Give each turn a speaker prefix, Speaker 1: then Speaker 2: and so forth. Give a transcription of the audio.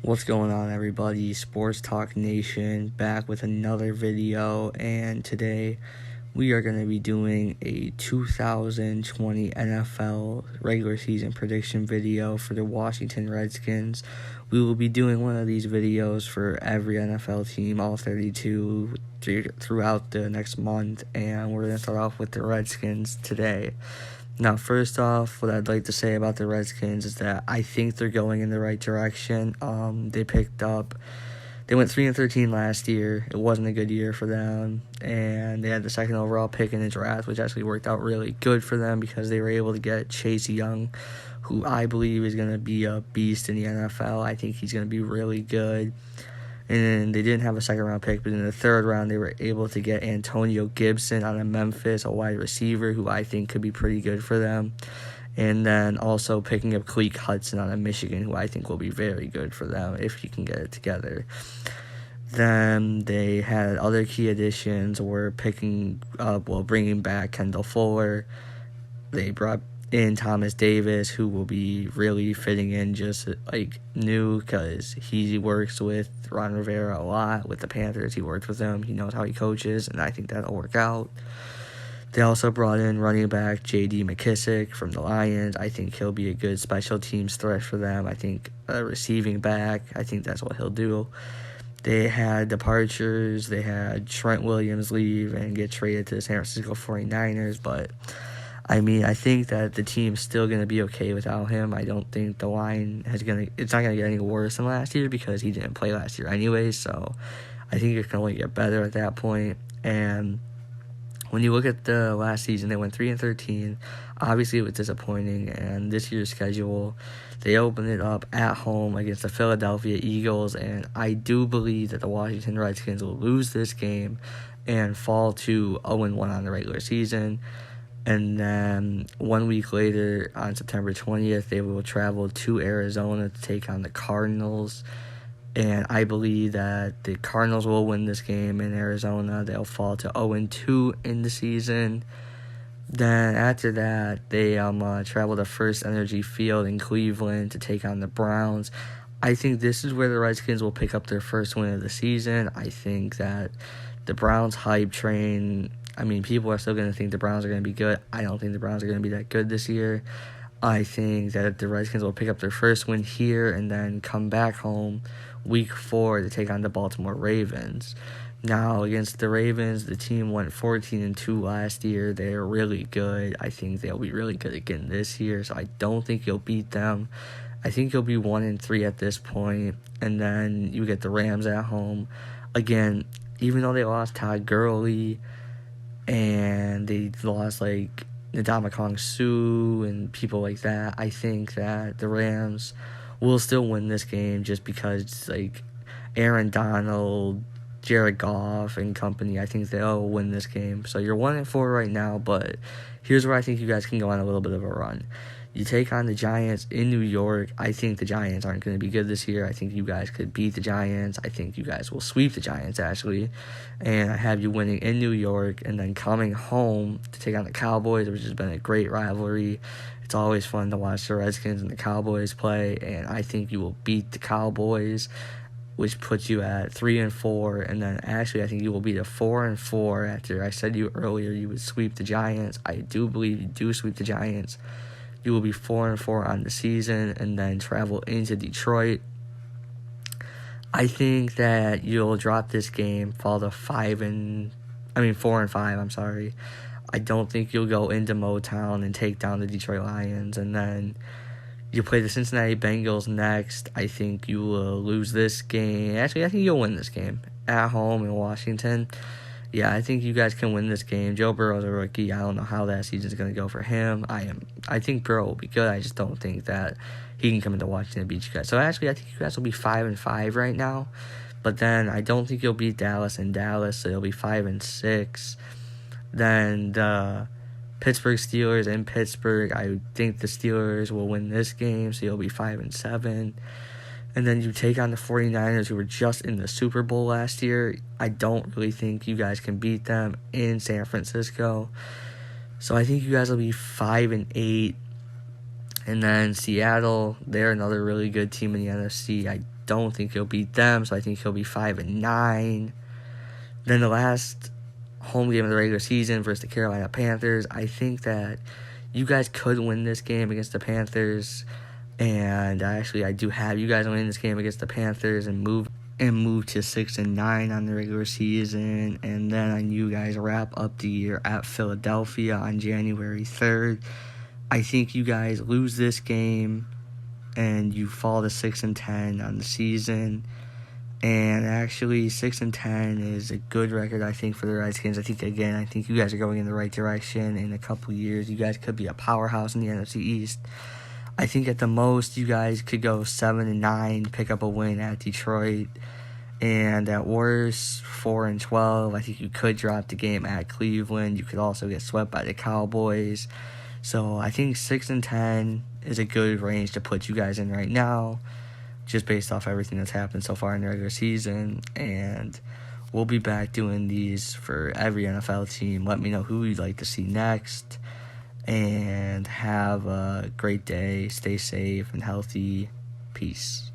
Speaker 1: What's going on, everybody? Sports Talk Nation back with another video, and today we are going to be doing a 2020 NFL regular season prediction video for the Washington Redskins. We will be doing one of these videos for every NFL team, all 32, throughout the next month, and we're going to start off with the Redskins today. Now, first off, what I'd like to say about the Redskins is that I think they're going in the right direction. They went 3-13 last year. It wasn't a good year for them, and they had the second overall pick in the draft, which actually worked out really good for them because they were able to get Chase Young, who I believe is going to be a beast in the NFL. I think he's going to be really good. And they didn't have a second-round pick, but in the third round, they were able to get Antonio Gibson out of Memphis, a wide receiver who I think could be pretty good for them. And then also picking up Cleek Hudson out of Michigan, who I think will be very good for them if he can get it together. Then they had other key additions, bringing back Kendall Fuller. They brought in Thomas Davis, who will be really fitting in just like new because he works with Ron Rivera a lot with the Panthers. He worked with him. He knows how he coaches, and I think that'll work out. They also brought in running back J.D. McKissick from the Lions. I think he'll be a good special teams threat for them. I think a receiving back, I think that's what he'll do. They had departures. They had Trent Williams leave and get traded to the San Francisco 49ers, but I think that the team's still going to be okay without him. I don't think the line it's not going to get any worse than last year because he didn't play last year anyway, so I think it can only get better at that point. And when you look at the last season, they went 3-13. Obviously, it was disappointing, and this year's schedule, they opened it up at home against the Philadelphia Eagles, and I do believe that the Washington Redskins will lose this game and fall to 0-1 on the regular season. And then 1 week later, on September 20th, they will travel to Arizona to take on the Cardinals. And I believe that the Cardinals will win this game in Arizona. They'll fall to 0-2 in the season. Then after that, they travel to First Energy Field in Cleveland to take on the Browns. I think this is where the Redskins will pick up their first win of the season. I think that the Browns hype train, people are still going to think the Browns are going to be good. I don't think the Browns are going to be that good this year. I think that the Redskins will pick up their first win here and then come back home week 4 to take on the Baltimore Ravens. Now, against the Ravens, the team went 14-2 last year. They're really good. I think they'll be really good again this year, so I don't think you'll beat them. I think you'll be 1-3 at this point, and then you get the Rams at home. Again, even though they lost Todd Gurley, and they lost Ndamukong Suh and people like that, I think that the Rams will still win this game just because Aaron Donald, Jared Goff, and company, I think they'll win this game. So you're 1-4 right now, but here's where I think you guys can go on a little bit of a run. You take on the Giants in New York. I think the Giants aren't going to be good this year. I think you guys could beat the Giants. I think you guys will sweep the Giants, actually. And I have you winning in New York and then coming home to take on the Cowboys, which has been a great rivalry. It's always fun to watch the Redskins and the Cowboys play, and I think you will beat the Cowboys, which puts you at 3-4, and then actually I think you will be to 4-4 after I said you earlier you would sweep the Giants. I do believe you do sweep the Giants. You will be 4-4 on the season and then travel into Detroit. I think that you'll drop this game, fall to 4-5, I'm sorry. I don't think you'll go into Motown and take down the Detroit Lions, and then you play the Cincinnati Bengals next. I think you will lose this game. Actually, I think you'll win this game at home in Washington. Yeah, I think you guys can win this game. Joe Burrow's a rookie. I don't know how that season's going to go for him. I think Burrow will be good. I just don't think that he can come into Washington and beat you guys. So actually, I think you guys will be 5-5 right now. But then I don't think you'll beat Dallas in Dallas, so you'll be 5-6. Then the Pittsburgh Steelers in Pittsburgh, I think the Steelers will win this game, so you'll be 5-7. And then you take on the 49ers, who were just in the Super Bowl last year. I don't really think you guys can beat them in San Francisco. So I think you guys will be 5-8. And then Seattle, they're another really good team in the NFC. I don't think he'll beat them, so I think he'll be 5-9. Then the last home game of the regular season versus the Carolina Panthers, I think that you guys could win this game against the Panthers, and I do have you guys win this game against the Panthers and move to 6-9 on the regular season, and then you guys wrap up the year at Philadelphia on January 3rd. I think you guys lose this game and you fall to 6-10 on the season. And actually, 6-10 is a good record, I think, for the Redskins. I think you guys are going in the right direction. In a couple years, you guys could be a powerhouse in the NFC East. I think at the most, you guys could go 7-9, pick up a win at Detroit. And at worst, 4-12. I think you could drop the game at Cleveland. You could also get swept by the Cowboys. So I think 6-10 is a good range to put you guys in right now, just based off everything that's happened so far in the regular season. And we'll be back doing these for every NFL team. Let me know who you'd like to see next. And have a great day. Stay safe and healthy. Peace.